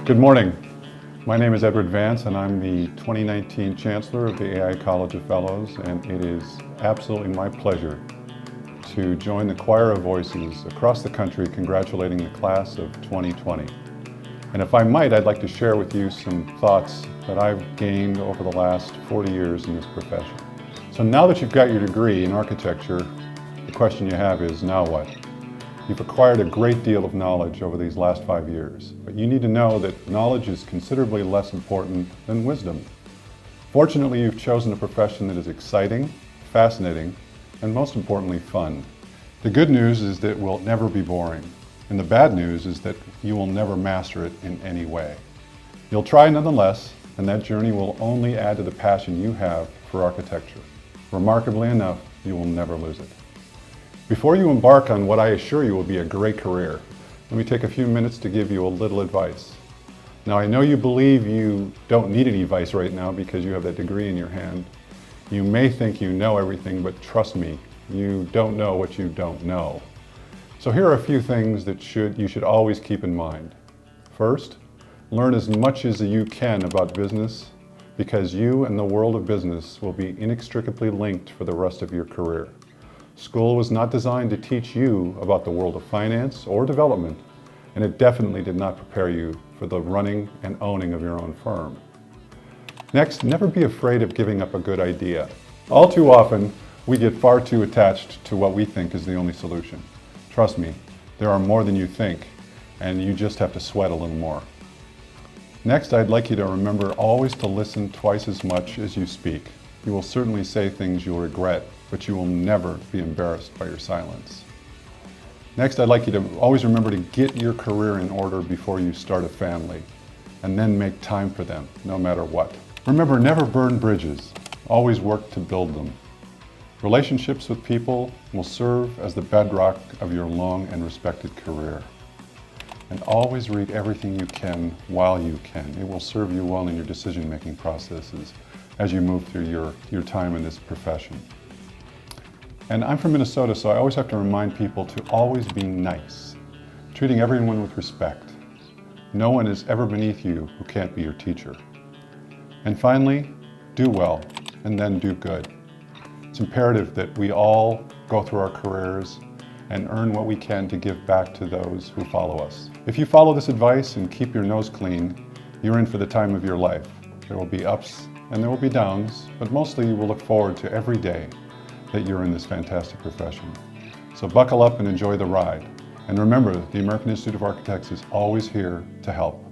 Good morning. My name is Ed Vance and I'm the 2019 Chancellor of the AI College of Fellows, and it is absolutely my pleasure to join the choir of voices across the country congratulating the class of 2020. And if I might, I'd like to share with you some thoughts that I've gained over the last 40 years in this profession. So now that you've got your degree in architecture, the question you have is, now what? You've acquired a great deal of knowledge over these last 5 years, but you need to know that knowledge is considerably less important than wisdom. Fortunately, you've chosen a profession that is exciting, fascinating, and most importantly, fun. The good news is that it will never be boring, and the bad news is that you will never master it in any way. You'll try nonetheless, and that journey will only add to the passion you have for architecture. Remarkably enough, you will never lose it. Before you embark on what I assure you will be a great career, let me take a few minutes to give you a little advice. Now, I know you believe you don't need any advice right now because you have that degree in your hand. You may think you know everything, but trust me, you don't know what you don't know. So here are a few things that you should always keep in mind. First, learn as much as you can about business, because you and the world of business will be inextricably linked for the rest of your career. School was not designed to teach you about the world of finance or development, and it definitely did not prepare you for the running and owning of your own firm. Next, never be afraid of giving up a good idea. All too often, we get far too attached to what we think is the only solution. Trust me, there are more than you think, and you just have to sweat a little more. Next, I'd like you to remember always to listen twice as much as you speak. You will certainly say things you'll regret, but you will never be embarrassed by your silence. Next, I'd like you to always remember to get your career in order before you start a family, and then make time for them, no matter what. Remember, never burn bridges. Always work to build them. Relationships with people will serve as the bedrock of your long and respected career. And always read everything you can while you can. It will serve you well in your decision-making processes as you move through your time in this profession. And I'm from Minnesota, so I always have to remind people to always be nice, treating everyone with respect. No one is ever beneath you who can't be your teacher. And finally, do well, and then do good. It's imperative that we all go through our careers and earn what we can to give back to those who follow us. If you follow this advice and keep your nose clean, you're in for the time of your life. There will be ups and there will be downs, but mostly you will look forward to every day that you're in this fantastic profession. So buckle up and enjoy the ride. And remember, the American Institute of Architects is always here to help.